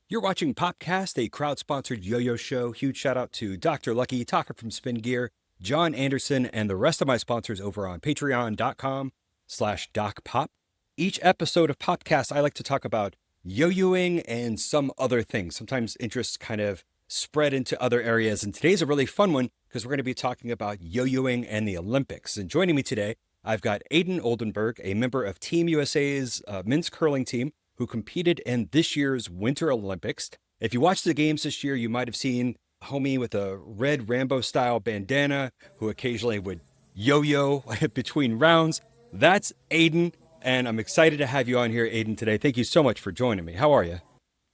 You're watching Popcast, a crowd-sponsored yo-yo show. Huge shout out to Dr. Lucky, Talker from Spin Gear, John Anderson, and the rest of my sponsors over on patreon.com/docpop. Each episode of Popcast, I like to talk about yo-yoing and some other things. Sometimes interests kind of spread into other areas. And today's a really fun one because we're going to be talking about yo-yoing and the Olympics. And joining me today, I've got Aidan Oldenburg, a member of Team USA's men's curling team, who competed in this year's Winter Olympics. If you watched the games this year, you might have seen a homie with a red Rambo-style bandana who occasionally would yo-yo between rounds. That's Aidan, and I'm excited to have you on here, Aidan, today. Thank you so much for joining me. How are you?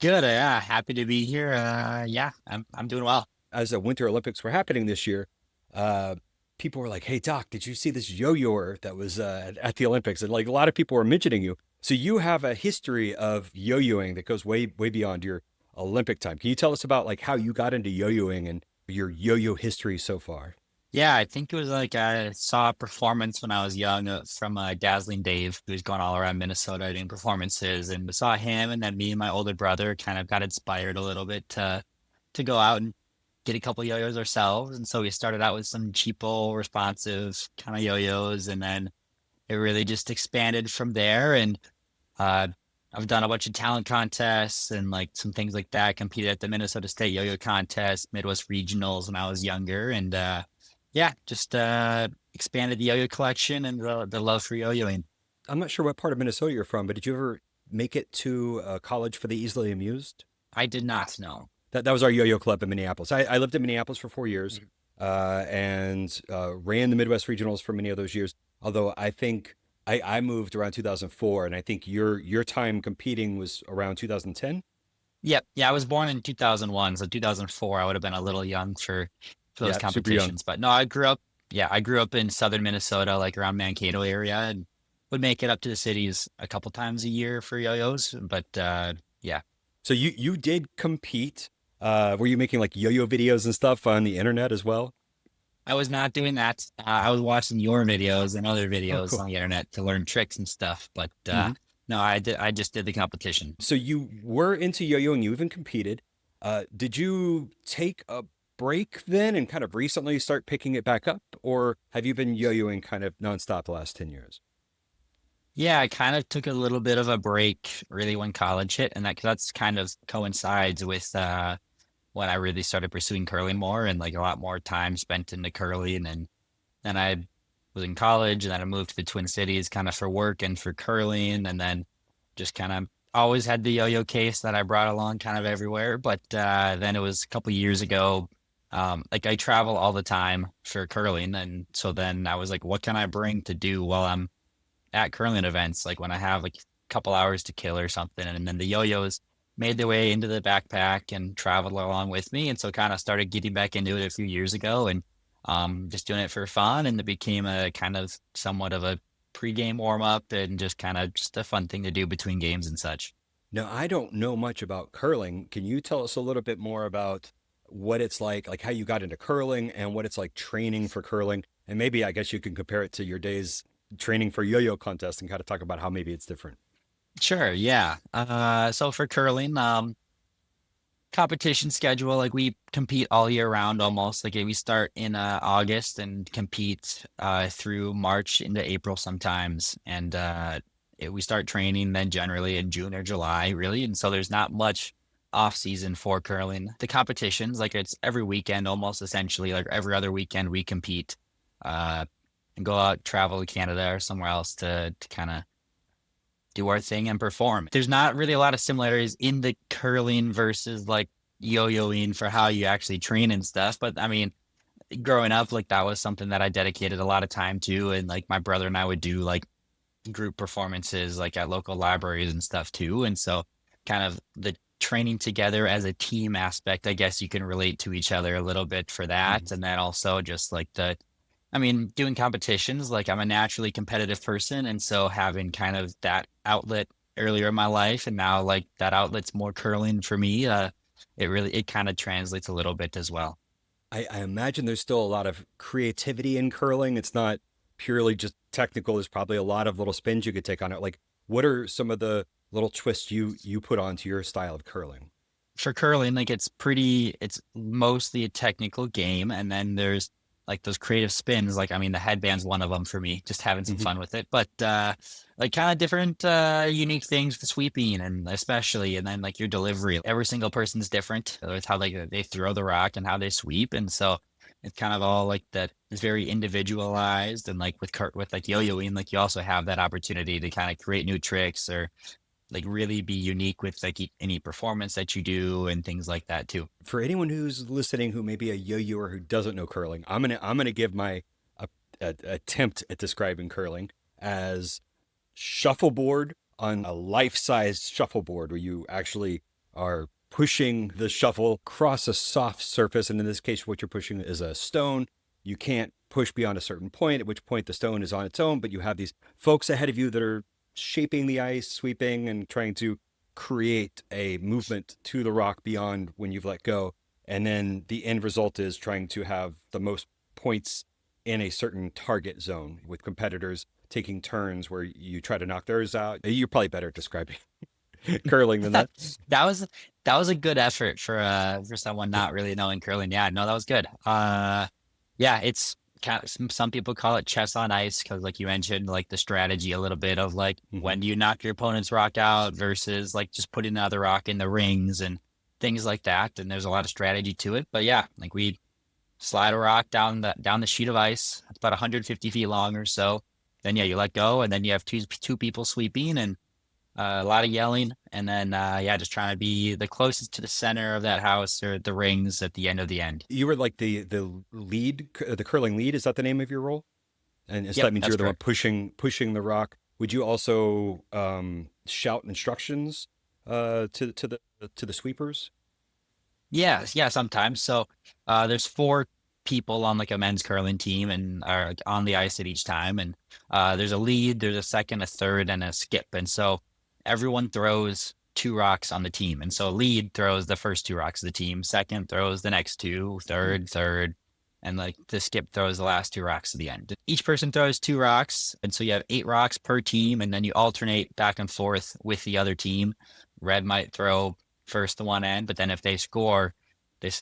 Good, yeah, happy to be here. Yeah, I'm doing well. As the Winter Olympics were happening this year, uh, people were like, "Hey, Doc, did you see this yo-yoer that was at the Olympics?" And like a lot of people were mentioning you. So you have a history of yo-yoing that goes way beyond your Olympic time. Can you tell us about like how you got into yo-yoing and your yo-yo history so far? Yeah, I think it was like I saw a performance when I was young from Dazzling Dave, who was going all around Minnesota doing performances, and we saw him, and then me and my older brother kind of got inspired a little bit to go out and get a couple yo-yos ourselves, and so we started out with some cheapo, responsive kind of yo-yos, and then it really just expanded from there, and Uh, I've done a bunch of talent contests and like some things like that. Competed at the Minnesota State Yo-Yo Contest, Midwest Regionals when I was younger, and yeah, just expanded the yo-yo collection and the love for yo-yoing. I'm not sure what part of Minnesota you're from, but did you ever make it to college for the easily amused? I did not know. That was our yo-yo club in Minneapolis. I lived in Minneapolis for 4 years and ran the Midwest Regionals for many of those years. Although I think I moved around 2004, and I think your time competing was around 2010. Yep, yeah, I was born in 2001, so 2004 I would have been a little young for those Yeah, super young. competitions. But no, I grew up. Yeah, I grew up in southern Minnesota, like around Mankato area, and would make it up to the cities a couple times a year for yo-yos. But yeah. So you did compete. Were you making like yo-yo videos and stuff on the internet as well? I was not doing that. I was watching your videos and other Oh, videos cool. on the internet to learn tricks and stuff. But Mhm. no, I did. I just did the competition. So you were into yo-yoing. You even competed. Did you take a break then and kind of recently start picking it back up, or have you been yo-yoing kind of nonstop the last 10 years? Yeah, I kind of took a little bit of a break really when college hit, and that's kind of coincides with when I really started pursuing curling more and like a lot more time spent into curling. And then I was in college, and then I moved to the Twin Cities kind of for work and for curling, and then just kind of always had the yo-yo case that I brought along kind of everywhere. But then it was a couple years ago. Like I travel all the time for curling, and so then I was like, what can I bring to do while I'm at curling events? Like when I have like a couple hours to kill or something, and then the yo-yos made their way into the backpack and traveled along with me, and so kind of started getting back into it a few years ago, and just doing it for fun, and it became a kind of somewhat of a pre-game warm up and just kind of just a fun thing to do between games and such. Now, I don't know much about curling. Can you tell us a little bit more about what it's like how you got into curling and what it's like training for curling? And maybe I guess you can compare it to your days training for yo-yo contest and kind of talk about how maybe it's different. Sure, yeah. So for curling, competition schedule, like we compete all year round almost. Like we start in August and compete through March into April sometimes. And we start training then generally in June or July, really. And so there's not much off season for curling. The competitions, like it's every weekend almost essentially, like every other weekend we compete uh, and go out, travel to Canada or somewhere else to kind of do our thing and perform. There's not really a lot of similarities in the curling versus like yo-yoing for how you actually train and stuff. But I mean, growing up, like that was something that I dedicated a lot of time to. And like my brother and I would do like group performances like at local libraries and stuff too. And so kind of the training together as a team aspect, I guess you can relate to each other a little bit for Mhm. that. And then also just like I mean, doing competitions, like I'm a naturally competitive person. And so having kind of that outlet earlier in my life and now like that outlet's more curling for me, it kind of translates a little bit as well. I imagine there's still a lot of creativity in curling. It's not purely just technical. There's probably a lot of little spins you could take on it. Like, what are some of the little twists you put onto your style of curling? for curling, like it's mostly a technical game, and then there's like those creative spins. Like I mean, the headband's one of them for me, just having some Hmm. fun with it. But like kind of different unique things for sweeping, and especially, and then like your delivery. Every single person's different with how they throw the rock and how they sweep, and so it's kind of all like that is very individualized. And like with like yo-yoing, like you also have that opportunity to kind of create new tricks or like really be unique with like any performance that you do and things like that too. For anyone who's listening who may be a yo-yoer who doesn't know curling, I'm gonna give my uh, attempt at describing curling as shuffleboard on a life-sized shuffleboard where you actually are pushing the shuffle across a soft surface. And in this case, what you're pushing is a stone. You can't push beyond a certain point, at which point the stone is on its own, but you have these folks ahead of you that are shaping the ice, sweeping, and trying to create a movement to the rock beyond when you've let go. And then the end result is trying to have the most points in a certain target zone with competitors taking turns where you try to knock theirs out. You're probably better at describing curling than that. That was that was a good effort for someone not really knowing curling. Yeah, no, that was good. Yeah, it's some people call it chess on ice because like you mentioned like the strategy a little bit of like Hmm. when do you knock your opponent's rock out versus like just putting another rock in the rings and things like that. And there's a lot of strategy to it. But yeah, like we slide a rock down the sheet of ice. It's about 150 feet long or so. Then yeah, you let go, and then you have two people sweeping and a lot of yelling, and then yeah, just trying to be the closest to the center of that house or the rings at the end of the end. You were like the lead, the curling lead. Is that the name of your role? And so Yep, that means that's you're the one correct. pushing the rock. Would you also shout instructions to the sweepers? Yeah, yeah, sometimes. So there's four people on like a men's curling team and are like, on the ice at each time. And there's a lead, there's a second, a third, and a skip. And so everyone throws two rocks on the team. And so lead throws the first two rocks of the team, second throws the next two, Hmm. third, and like the skip throws the last two rocks at the end. Each person throws two rocks. And so you have eight rocks per team, and then you alternate back and forth with the other team. Red might throw first to one end, but then if they score, this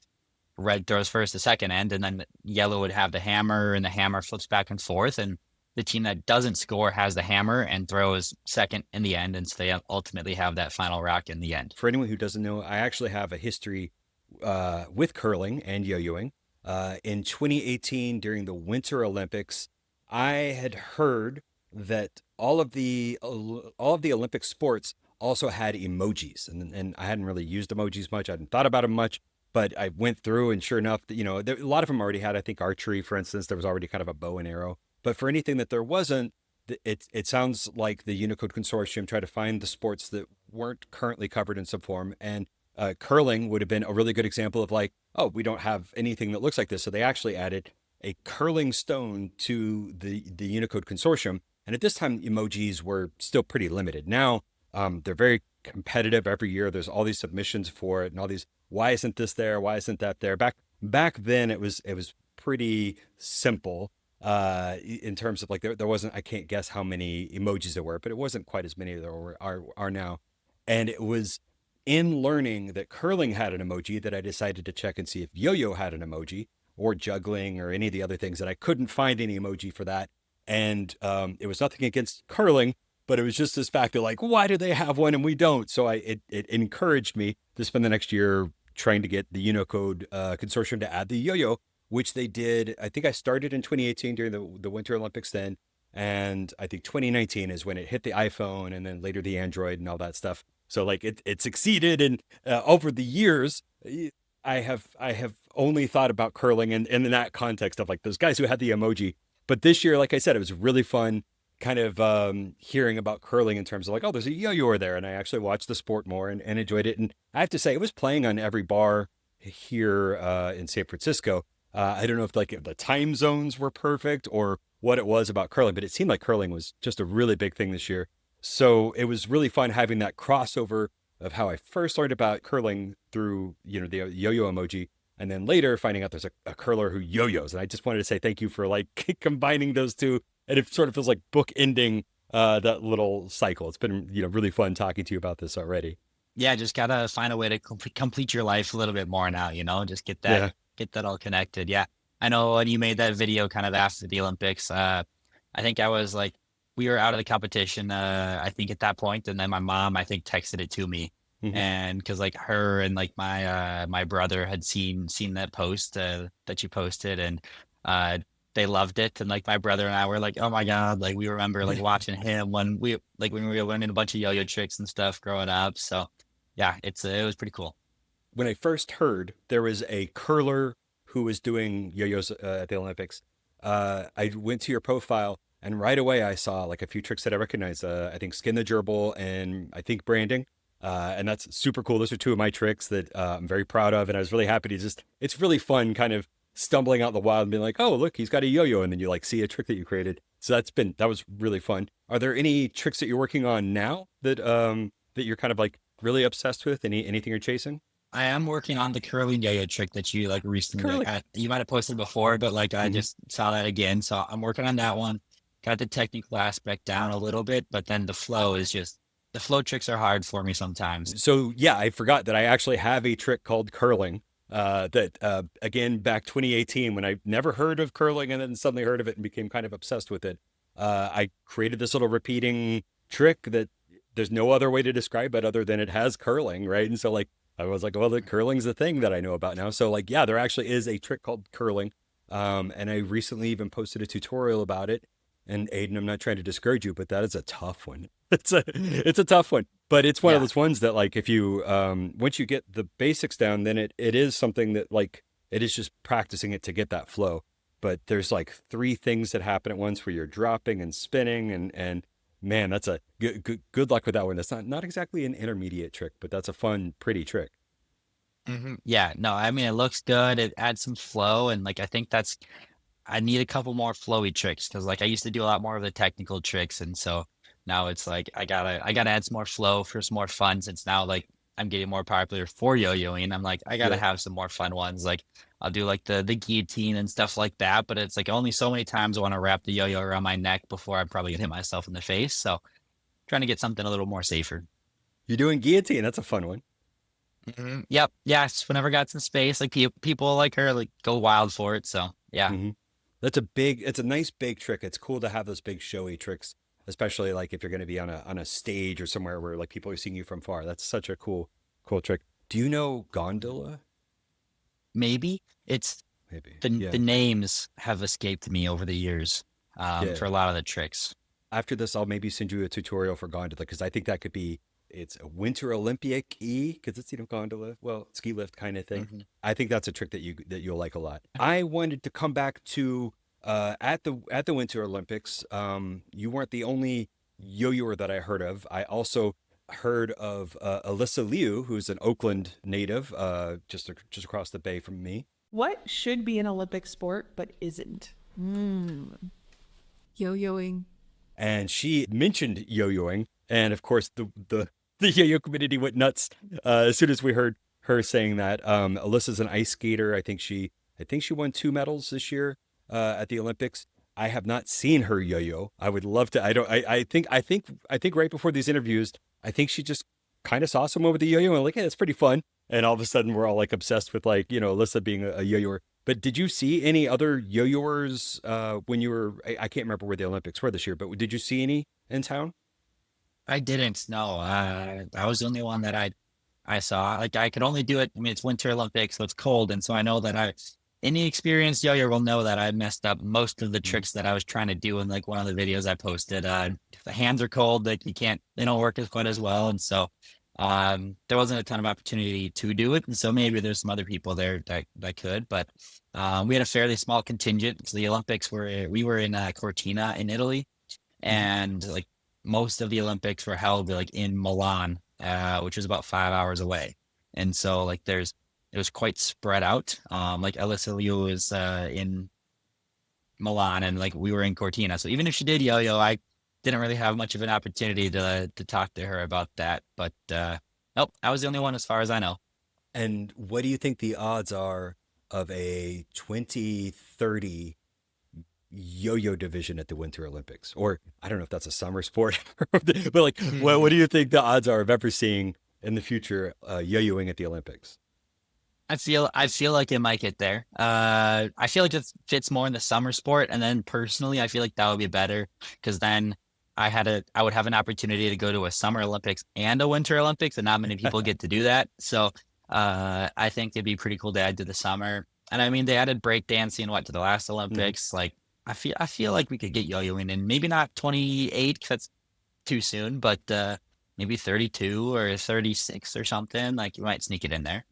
red throws first the second end, and then yellow would have the hammer, and the hammer flips back and forth, and the team that doesn't score has the hammer and throws second in the end, and so they ultimately have that final rock in the end. For anyone who doesn't know, I actually have a history with curling and yo-yoing. In 2018, during the Winter Olympics, I had heard that all of the Olympic sports also had emojis, and I hadn't really used emojis much. I hadn't thought about them much, but I went through, and sure enough, a lot of them already had. I think archery, for instance, there was already kind of a bow and arrow. But for anything that there wasn't, it sounds like the Unicode Consortium tried to find the sports that weren't currently covered in some form, and curling would have been a really good example of like, oh, we don't have anything that looks like this, so they actually added a curling stone to the Unicode Consortium. And at this time, emojis were still pretty limited. Now they're very competitive every year. There's all these submissions for it, and all these. Why isn't this there? Why isn't that there? Back then, it was pretty simple in terms of like there wasn't, I can't guess how many emojis there were, but it wasn't quite as many there are now. And it was in learning that curling had an emoji that I decided to check and see if yo-yo had an emoji or juggling or any of the other things, and I couldn't find any emoji for that. And it was nothing against curling, but it was just this fact that like, why do they have one and we don't? So it encouraged me to spend the next year trying to get the Unicode consortium to add the yo-yo, which they did. I think I started in 2018 during the Winter Olympics then. And I think 2019 is when it hit the iPhone and then later the Android and all that stuff. So like it succeeded. And over the years, I have only thought about curling in that context of like those guys who had the emoji. But this year, like I said, it was really fun kind of hearing about curling in terms of like, oh, there's a yo-yo there. And I actually watched the sport more and enjoyed it. And I have to say, it was playing on every bar here in San Francisco. I don't know if the time zones were perfect or what it was about curling, but it seemed like curling was just a really big thing this year. So it was really fun having that crossover of how I first learned about curling through, the yo-yo emoji, and then later finding out there's a curler who yo-yos. And I just wanted to say thank you for like combining those two. And it sort of feels like book ending that little cycle. It's been, really fun talking to you about this already. Yeah, just gotta find a way to complete your life a little bit more now, just Yeah. get that all connected. Yeah. I know when you made that video kind of after the Olympics, I think I was like, we were out of the competition, I think at that point, and then my mom, I think, texted it to me. Hmm. And because like her and like my brother had seen that post that you posted, and uh they loved it. And like my brother and I were like, oh my God, like we remember like watching him when we were learning a bunch of yo-yo tricks and stuff growing up. So yeah, it was pretty cool. When I first heard there was a curler who was doing yo-yos at the Olympics, I went to your profile and right away I saw like a few tricks that I recognize. I think skin the gerbil and I think branding. And that's super cool. Those are two of my tricks that I'm very proud of. And I was really happy to just, it's really fun kind of stumbling out in the wild and being like, oh, look, he's got a yo-yo. And then you like see a trick that you created. So that was really fun. Are there any tricks that you're working on now that you're kind of like really obsessed with? Anything you're chasing? I am working on the curling yo-yo trick that you like recently, Curly. you might have posted before, but like I Hmm. just saw that again. So I'm working on that one. Got the technical aspect down a little bit, but then the flow tricks are hard for me sometimes. So yeah, I forgot that I actually have a trick called curling. That again back 2018 when I never heard of curling and then suddenly heard of it and became kind of obsessed with it. I created this little repeating trick that there's no other way to describe it other than it has curling, right? And so like I was like, well, the curling's the thing that I know about now. So like yeah, there actually is a trick called curling. And I recently even posted a tutorial about it. And Aiden, I'm not trying to discourage you, but that is a tough one. It's a tough one, but it's one of Yeah. those ones that like if you once you get the basics down, then it is something that like it is just practicing it to get that flow. But there's like three things that happen at once where you're dropping and spinning and man, that's a good luck with that one. That's not exactly an intermediate trick, but that's a fun, pretty trick. Yeah, no, I mean it looks good. It adds some flow, and like I think that's I need a couple more flowy tricks because like I used to do a lot more of the technical tricks, and so now it's like I gotta add some more flow for some more fun since now like I'm getting more popular for yo-yoing. I'm like I gotta Yeah. have some more fun ones. Like I'll do like the guillotine and stuff like that, but it's like only so many times I want to wrap the yo-yo around my neck before I'm probably gonna hit myself in the face. So trying to get something a little more safer. You're doing guillotine. That's a fun one. Yep. Yes. Whenever I got some space, like people like her like go wild for it. So yeah. Hmm. It's a nice big trick. It's cool to have those big showy tricks, especially like if you're going to be on a stage or somewhere where like people are seeing you from far. That's such a cool trick. Do you know Gondola? Maybe it's Maybe. the Yeah. names have escaped me over the years Yeah. for a lot of the tricks. After this, I'll maybe send you a tutorial for Gondola because I think that could be it's a Winter Olympic E because it's gondola, well, ski lift kind of thing. Hmm. I think that's a trick that you'll like a lot. I wanted to come back to at the Winter Olympics. You weren't the only yo-yoer that I heard of. I also heard of Alyssa Liu, who's an Oakland native, just across the bay from me. What should be an Olympic sport but isn't? Yo-yoing. And she mentioned yo-yoing, and of course the yo-yo community went nuts as soon as we heard her saying that. Alyssa's an ice skater. I think she won two medals this year at the Olympics. I have not seen her yo-yo. I would love to. I don't. I think right before these interviews, I think she just kind of saw someone with a yo-yo and like, hey, that's pretty fun. And all of a sudden, we're all like obsessed with like Alyssa being a yo-yoer. But did you see any other yo-yoers when you were? I can't remember where the Olympics were this year, but did you see any in town? I didn't know. I was the only one that I saw. Like I could only do it. I mean, it's Winter Olympics, so it's cold, and so I know that any experienced yo-yo will know that I messed up most of the Mhm. tricks that I was trying to do in like one of the videos I posted. The hands are cold, like you can't, they don't work as quite as well, and so there wasn't a ton of opportunity to do it, and so maybe there's some other people there that could, but we had a fairly small contingent. So the Olympics we were in Cortina in Italy, Mhm. and like most of the Olympics were held like in Milan, which was about 5 hours away. And so like it was quite spread out. Like Alyssa Liu was in Milan and like we were in Cortina. So even if she did yo-yo, I didn't really have much of an opportunity to talk to her about that. But nope, I was the only one as far as I know. And what do you think the odds are of a 2030 yo-yo division at the Winter Olympics? Or I don't know if that's a summer sport, but like, what do you think the odds are of ever seeing in the future, yo-yoing at the Olympics? I feel like it might get there. I feel like it fits more in the summer sport, and then personally, I feel like that would be better because then I would have an opportunity to go to a summer Olympics and a winter Olympics, and not many people get to do that. So, I think it'd be pretty cool to add to the summer. And I mean, they added breakdancing to the last Mhm. Olympics. Like, I feel like we could get yo-yoing in, maybe not 28 because that's too soon, but maybe 32 or 36 or something. Like, you might sneak it in there.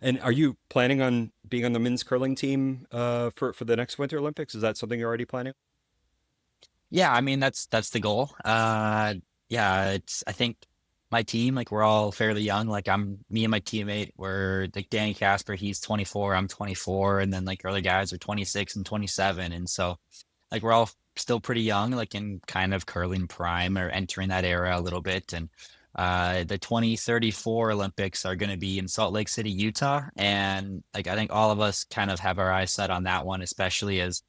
And are you planning on being on the men's curling team for the next Winter Olympics? Is that something you're already planning? Yeah, I mean that's the goal. Yeah, I think my team, like we're all fairly young. Like me and my teammate, we're like Danny Casper, he's 24, I'm 24, and then like other guys are 26 and 27. And so like we're all still pretty young, like in kind of curling prime or entering that era a little bit. And the 2034 Olympics are going to be in Salt Lake City, Utah. And like I think all of us kind of have our eyes set on that one, especially as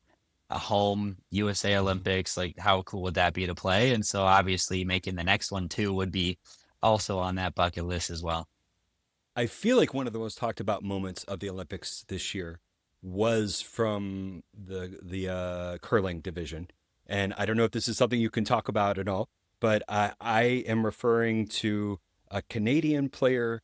a home USA Mhm. Olympics. Like, how cool would that be to play? And so, obviously, making the next one too would be also on that bucket list as well. I feel like one of the most talked about moments of the Olympics this year was from the curling division, and I don't know if this is something you can talk about at all, but I am referring to a Canadian player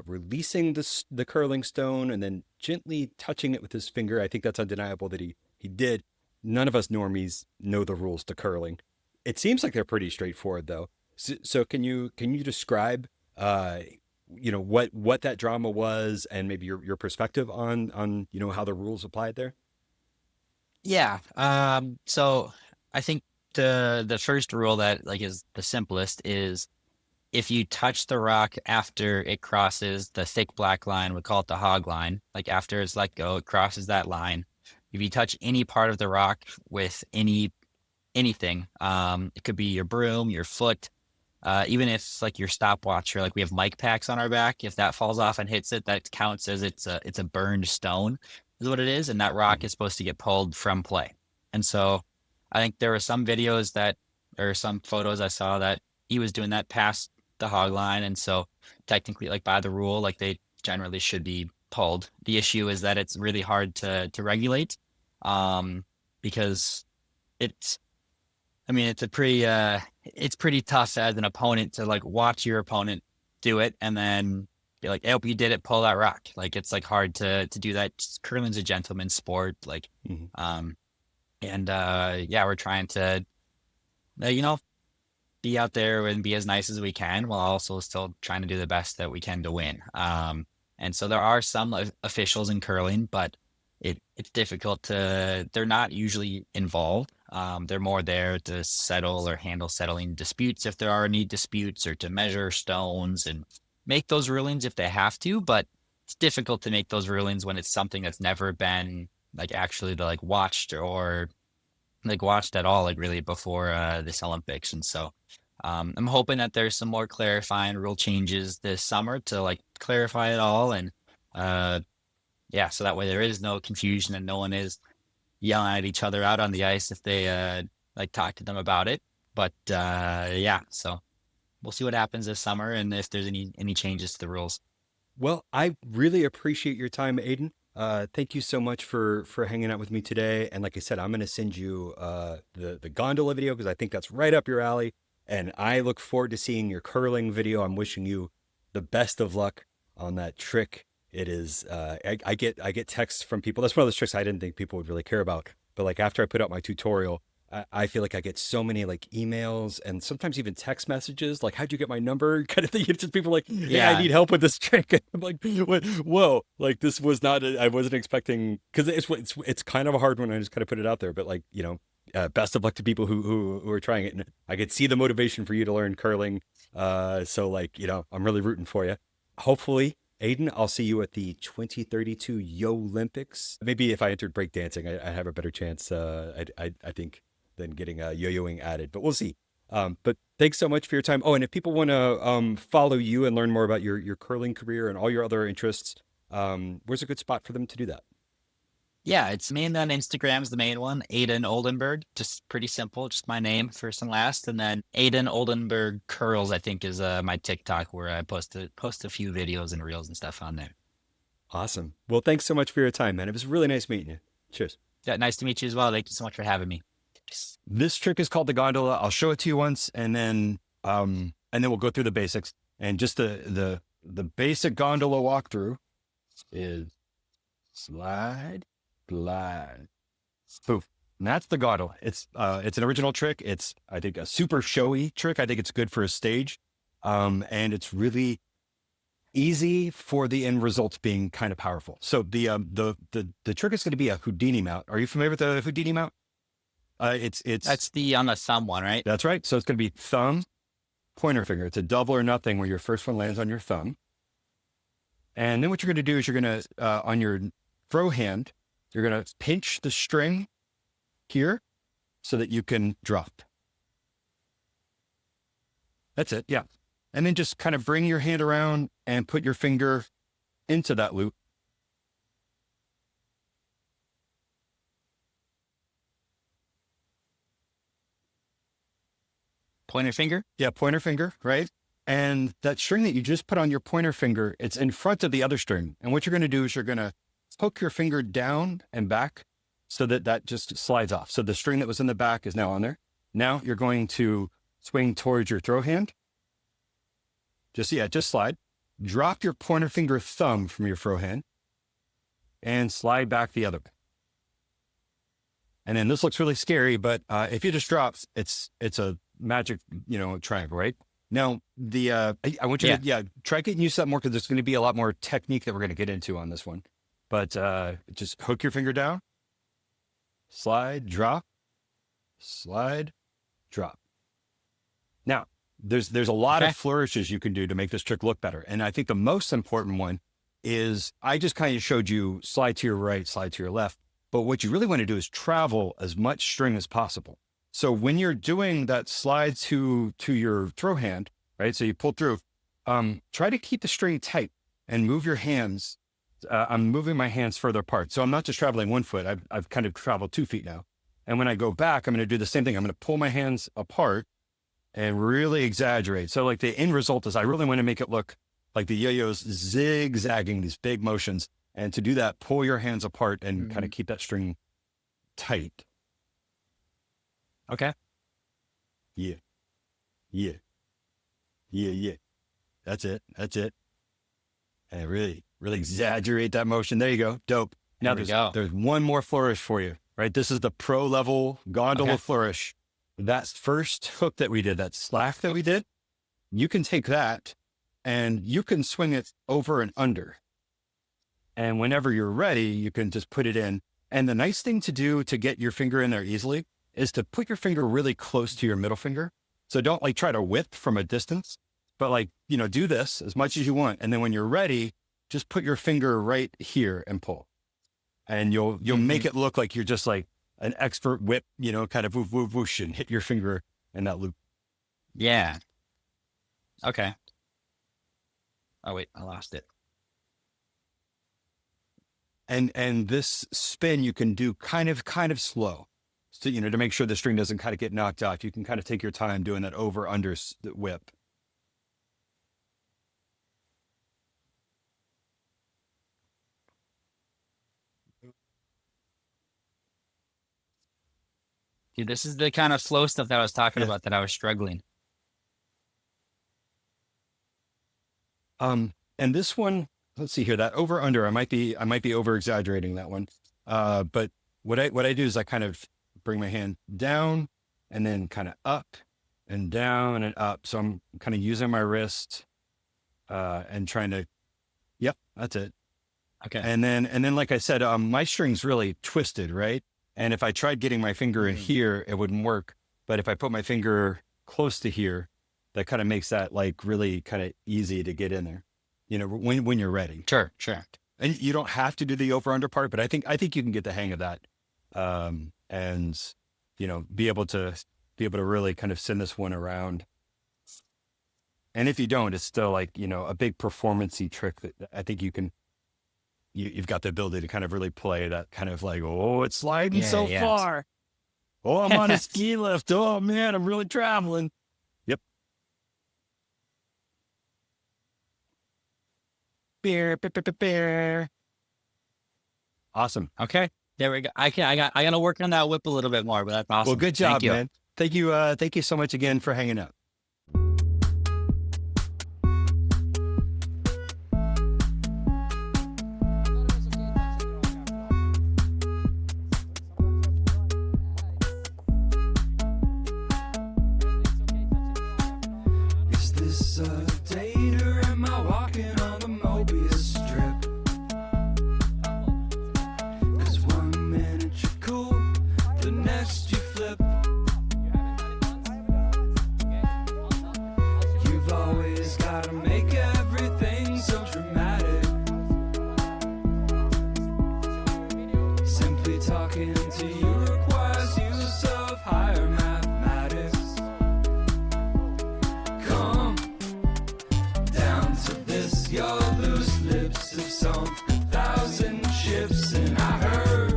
releasing the curling stone and then gently touching it with his finger. I think that's undeniable that he did. None of us normies know the rules to curling. It seems like they're pretty straightforward though. So can you describe uh, what that drama was and maybe your perspective on how the rules applied there? Yeah. So I think the first rule that like is the simplest is if you touch the rock after it crosses the thick black line, we call it the hog line. Like after it's let go, it crosses that line. If you touch any part of the rock with anything, it could be your broom, your foot, even if it's like your stopwatch or like we have mic packs on our back, if that falls off and hits it, that counts as it's a burned stone, is what it is, and that rock Mhm. is supposed to get pulled from play. And so, I think there were some videos that or some photos I saw that he was doing that past the hog line, and so technically, like by the rule, like they generally should be pulled. The issue is that it's really hard to regulate, um, because it's I mean, it's pretty tough as an opponent to like watch your opponent do it and then be like, "I hope you did it, pull that rock." Like it's like hard to do that. Curling's a gentleman's sport, like, Mhm. um, and yeah, we're trying to, you know, be out there and be as nice as we can while also still trying to do the best that we can to win. And so there are some officials in curling, but it's difficult to, they're not usually involved. They're more there to settle or handle settling disputes if there are any disputes or to measure stones and make those rulings if they have to. But it's difficult to make those rulings when it's something that's never been like actually like watched or like watched at all, like really before this Olympics. And so I'm hoping that there's some more clarifying rule changes this summer to like clarify it all. And uh, yeah, so that way there is no confusion and no one is yelling at each other out on the ice if they like talk to them about it. But yeah, so we'll see what happens this summer and if there's any changes to the rules. Well, I really appreciate your time, Aiden. Thank you so much for hanging out with me today. And like I said, I'm going to send you the gondola video because I think that's right up your alley. And I look forward to seeing your curling video. I'm wishing you the best of luck on that trick. It is. I get texts from people. That's one of those tricks I didn't think people would really care about. But like after I put out my tutorial, I feel like I get so many like emails and sometimes even text messages like, "How'd you get my number?" kind of thing. It's just people like, "Hey, I Yeah, need help with this trick." And I'm like, "What? Whoa!" Like this was not. I wasn't expecting because it's kind of a hard one. I just kind of put it out there, but like best of luck to people who are trying it. And I could see the motivation for you to learn curling. So like I'm really rooting for you. Hopefully, Aiden, I'll see you at the 2032 Yo Olympics. Maybe if I entered breakdancing, I have a better chance. I think than getting yo-yoing added, but we'll see. But thanks so much for your time. Oh, and if people want to follow you and learn more about your curling career and all your other interests, where's a good spot for them to do that? Yeah, it's mainly on Instagram is the main one. Aidan Oldenburg, just pretty simple, just my name, first and last. And then Aidan Oldenburg Curls, I think, is my TikTok where I post a few videos and reels and stuff on there. Awesome. Well, thanks so much for your time, man. It was really nice meeting you. Cheers. Yeah, nice to meet you as well. Thank you so much for having me. This trick is called the gondola. I'll show it to you once, and then we'll go through the basics. And just the basic gondola walkthrough is slide, glide, poof. And that's the gondola. It's an original trick. It's, I think, a super showy trick. I think it's good for a stage. And it's really easy for the end result being kind of powerful. So the trick is going to be a Houdini mount. Are you familiar with the Houdini mount? It's That's the on the thumb one, right? That's right. So it's going to be thumb, pointer finger. It's a double or nothing where your first one lands on your thumb. And then what you're going to do is you're going to, on your throw hand, you're going to pinch the string here so that you can drop. That's it. Yeah. And then just kind of bring your hand around and put your finger into that loop. Pointer finger? Yeah, pointer finger, right? And that string that you just put on your pointer finger, it's in front of the other string. And what you're going to do is you're going to poke your finger down and back so that that just slides off. So the string that was in the back is now on there. Now you're going to swing towards your throw hand. Just slide. Drop your pointer finger thumb from your throw hand and slide back the other way. And then this looks really scary, but if you just drop, it's a magic, triangle, right? Now, I want you to try getting used to that more because there's going to be a lot more technique that we're going to get into on this one. But just hook your finger down, slide, drop, slide, drop. Now, there's a lot of flourishes you can do to make this trick look better. And I think the most important one is I just kind of showed you slide to your right, slide to your left. But what you really want to do is travel as much string as possible. So when you're doing that slide to your throw hand, right? So you pull through, try to keep the string tight and move your hands. I'm moving my hands further apart. So I'm not just traveling 1 foot. I've kind of traveled 2 feet now. And when I go back, I'm going to do the same thing. I'm going to pull my hands apart and really exaggerate. So like the end result is I really want to make it look like the yo-yos zigzagging these big motions. And to do that, pull your hands apart and kind of keep that string tight. Okay. Yeah. Yeah. Yeah. Yeah. That's it. That's it. And really exaggerate that motion. There you go. Dope. Now there's one more flourish for you, right? This is the pro level gondola flourish. That first hook that we did, that slack that we did, you can take that and you can swing it over and under. And whenever you're ready, you can just put it in. And the nice thing to do to get your finger in there easily is to put your finger really close to your middle finger. So don't like try to whip from a distance, but like, do this as much as you want. And then when you're ready, just put your finger right here and pull. And you'll make it look like you're just like an expert whip, kind of woof, woof, whoosh and hit your finger in that loop. Yeah. Okay. Oh, wait, I lost it. And this spin you can do kind of slow. So, to make sure the string doesn't kind of get knocked off. You can kind of take your time doing that over under whip. Dude, this is the kind of slow stuff that I was talking about that I was struggling. And this one, let's see here, that over under, I might be over exaggerating that one. But what I do is I kind of bring my hand down and then kind of up and down and up. So I'm kind of using my wrist, and trying to, yep, that's it. Okay. And then, like I said, my string's really twisted, right? And if I tried getting my finger in here, it wouldn't work. But if I put my finger close to here, that kind of makes that like really kind of easy to get in there, when you're ready. Sure. And you don't have to do the over under part, but I think you can get the hang of that. And be able to really kind of send this one around. And if you don't, it's still like, a big performance-y trick that I think you can you've got the ability to kind of really play that kind of like, oh, it's sliding so Yeah. far. Oh, I'm on a ski lift. Oh man, I'm really traveling. Yep. Beer. Awesome. Okay. There we go. I gotta work on that whip a little bit more, but that's awesome. Well, good job, Thank you. man. Thank you. Thank you so much again for hanging out. Is this a date or am I walking on the Mobius strip? 'Cause 1 minute you're cool, the next you flip. You've always gotta make everything so dramatic. Simply talking to you requires use of higher mathematics. Come down to this, your loose lips have sunk 1,000 ships, and I heard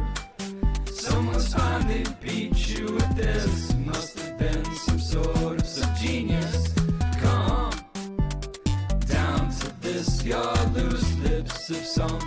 someone's finally beat you with this. Must have been some sort of subgenius. Come down to this, your loose lips have sunk